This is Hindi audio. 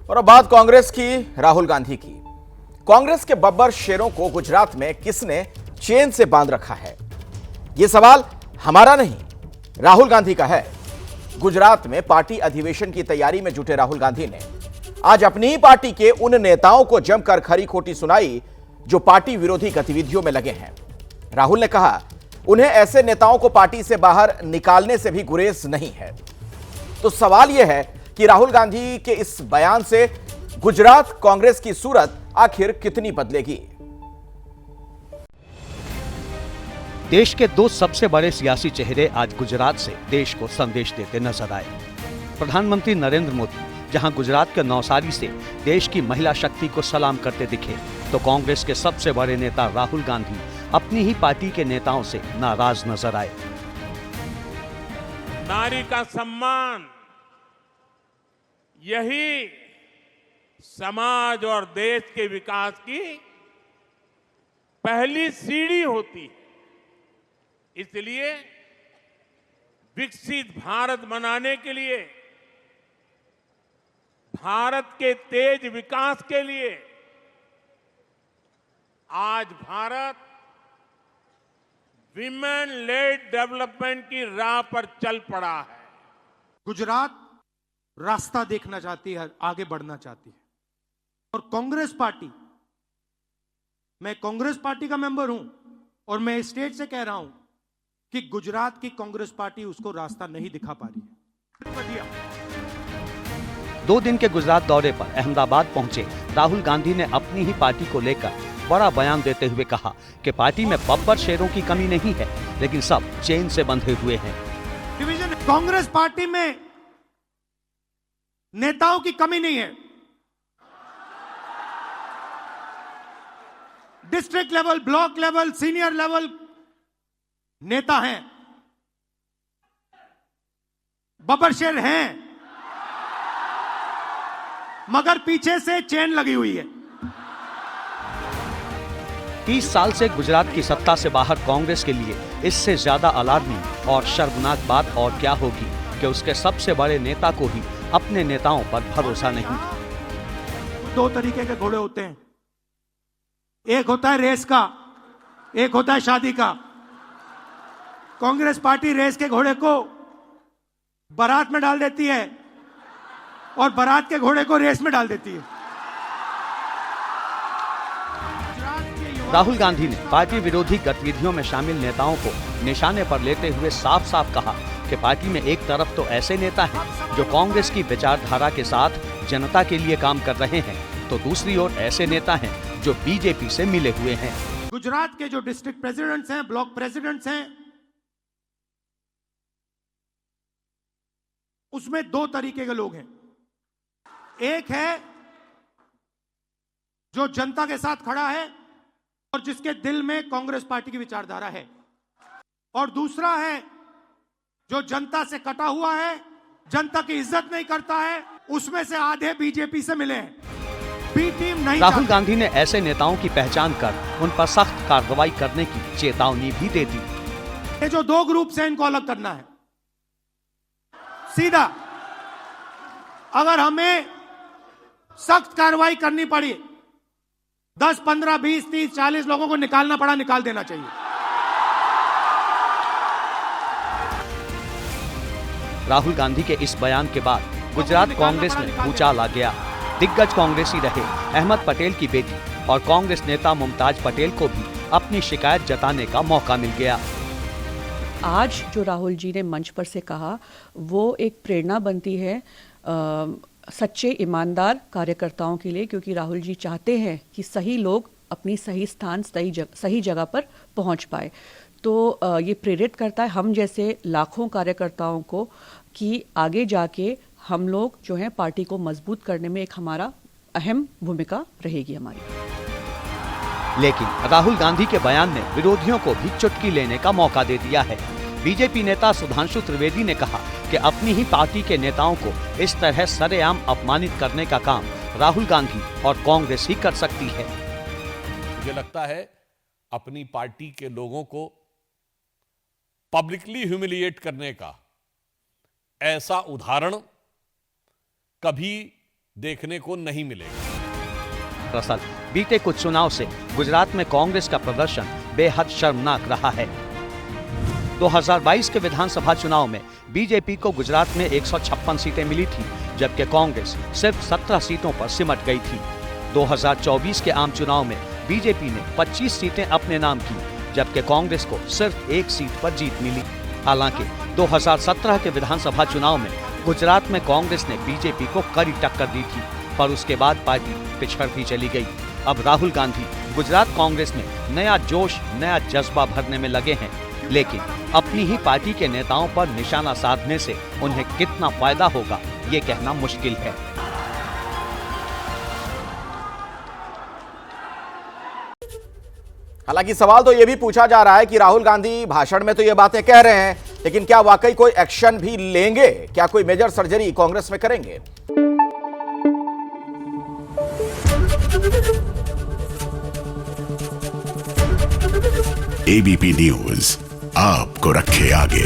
और अब बात कांग्रेस की, राहुल गांधी की। कांग्रेस के बब्बर शेरों को गुजरात में किसने चेन से बांध रखा है? यह सवाल हमारा नहीं, राहुल गांधी का है। गुजरात में पार्टी अधिवेशन की तैयारी में जुटे राहुल गांधी ने आज अपनी ही पार्टी के उन नेताओं को जमकर खरी खोटी सुनाई जो पार्टी विरोधी गतिविधियों में लगे हैं। राहुल ने कहा, उन्हें ऐसे नेताओं को पार्टी से बाहर निकालने से भी गुरेज नहीं है। तो सवाल यह है कि राहुल गांधी के इस बयान से गुजरात कांग्रेस की सूरत आखिर कितनी बदलेगी? देश के दो सबसे बड़े सियासी चेहरे आज गुजरात से देश को संदेश देते नजर आए। प्रधानमंत्री नरेंद्र मोदी जहां गुजरात के नवसारी से देश की महिला शक्ति को सलाम करते दिखे, तो कांग्रेस के सबसे बड़े नेता राहुल गांधी अपनी ही पार्टी के नेताओं से नाराज नजर आए। नारी का सम्मान, यही समाज और देश के विकास की पहली सीढ़ी होती है। इसलिए विकसित भारत बनाने के लिए, भारत के तेज विकास के लिए आज भारत विमेन लेड डेवलपमेंट की राह पर चल पड़ा है। गुजरात रास्ता देखना चाहती है, आगे बढ़ना चाहती है। और कांग्रेस पार्टी, मैं कांग्रेस पार्टी का मेंबर हूं और मैं स्टेट से कह रहा हूं कि गुजरात की कांग्रेस पार्टी उसको रास्ता नहीं दिखा पा रही है। 2 दिन के गुजरात दौरे पर अहमदाबाद पहुंचे राहुल गांधी ने अपनी ही पार्टी को लेकर बड़ा बयान देते हुए कहा कि पार्टी में बब्बर शेरों की कमी नहीं है, लेकिन सब चेन से बंधे हुए हैं। डिवीजन कांग्रेस पार्टी में नेताओं की कमी नहीं है। District level, block level, senior level नेता हैं, बब्बर शेर हैं, मगर पीछे से चेन लगी हुई है। 30 साल से गुजरात की सत्ता से बाहर कांग्रेस के लिए इससे ज्यादा अलार्मिंग और शर्मनाक बात और क्या होगी कि उसके सबसे बड़े नेता को ही अपने नेताओं पर भरोसा नहीं। 2 तरीके के घोड़े होते हैं, एक होता है रेस का, एक होता है शादी का। कांग्रेस पार्टी रेस के घोड़े को बारात में डाल देती है और बारात के घोड़े को रेस में डाल देती है। राहुल गांधी ने पार्टी विरोधी गतिविधियों में शामिल नेताओं को निशाने पर लेते हुए साफ साफ कहा कि पार्टी में एक तरफ तो ऐसे नेता हैं जो कांग्रेस की विचारधारा के साथ जनता के लिए काम कर रहे हैं, तो दूसरी ओर ऐसे नेता हैं जो बीजेपी से मिले हुए हैं। गुजरात के जो डिस्ट्रिक्ट प्रेसिडेंट्स हैं, ब्लॉक प्रेसिडेंट्स हैं, उसमें 2 तरीके के लोग हैं। एक है जो जनता के साथ खड़ा है और जिसके दिल में कांग्रेस पार्टी की विचारधारा है, और दूसरा है जो जनता से कटा हुआ है, जनता की इज्जत नहीं करता है। उसमें से आधे बीजेपी से मिले हैं, बी टीम नहीं। राहुल गांधी ने ऐसे नेताओं की पहचान कर उन पर सख्त कार्रवाई करने की चेतावनी भी दे दी। ये जो 2 ग्रुप से इनको अलग करना है सीधा। अगर हमें सख्त कार्रवाई करनी पड़ी, 10, 15, 20, 30, 40 लोगों को निकालना पड़ा, निकाल देना चाहिए। राहुल गांधी के इस बयान के बाद गुजरात कांग्रेस में भूचाल आ गया। दिग्गज कांग्रेसी रहे अहमद पटेल की बेटी और कांग्रेस नेता मुमताज पटेल को भी अपनी शिकायत जताने का मौका मिल गया। आज जो राहुल जी ने मंच पर से कहा, वो एक प्रेरणा बनती है सच्चे ईमानदार कार्यकर्ताओं के लिए, क्योंकि राहुल जी चाहते हैं कि सही लोग अपनी सही स्थान, सही जगह पर पहुंच पाए। तो ये प्रेरित करता है हम जैसे लाखों कार्यकर्ताओं को कि आगे जाके हम लोग जो है पार्टी को मजबूत करने में एक हमारा अहम भूमिका रहेगी हमारी। लेकिन राहुल गांधी के बयान ने विरोधियों को भी चुटकी लेने का मौका दे दिया है। बीजेपी नेता सुधांशु त्रिवेदी ने कहा कि अपनी ही पार्टी के नेताओं को इस तरह सरेआम अपमानित करने का काम राहुल गांधी और कांग्रेस ही कर सकती है। मुझे लगता है अपनी पार्टी के लोगों को पब्लिकली ह्यूमिलिएट करने का ऐसा उदाहरण कभी देखने को नहीं मिलेगा। दरअसल बीते कुछ चुनाव से गुजरात में कांग्रेस का प्रदर्शन बेहद शर्मनाक रहा है। 2022 के विधानसभा चुनाव में बीजेपी को गुजरात में 156 सीटें मिली थी, जबकि कांग्रेस सिर्फ 17 सीटों पर सिमट गई थी। 2024 के आम चुनाव में बीजेपी ने 25 सीटें अपने नाम की, जबकि कांग्रेस को सिर्फ 1 सीट पर जीत मिली। हालांकि 2017 के विधानसभा चुनाव में गुजरात में कांग्रेस ने बीजेपी को कड़ी टक्कर दी थी, पर उसके बाद पार्टी पिछड़ती चली गई। अब राहुल गांधी गुजरात कांग्रेस में नया जोश, नया जज्बा भरने में लगे हैं, लेकिन अपनी ही पार्टी के नेताओं पर निशाना साधने से उन्हें कितना फायदा होगा, ये कहना मुश्किल है। हालांकि सवाल तो यह भी पूछा जा रहा है कि राहुल गांधी भाषण में तो ये बातें कह रहे हैं, लेकिन क्या वाकई कोई एक्शन भी लेंगे? क्या कोई मेजर सर्जरी कांग्रेस में करेंगे? एबीपी न्यूज आपको रखे आगे।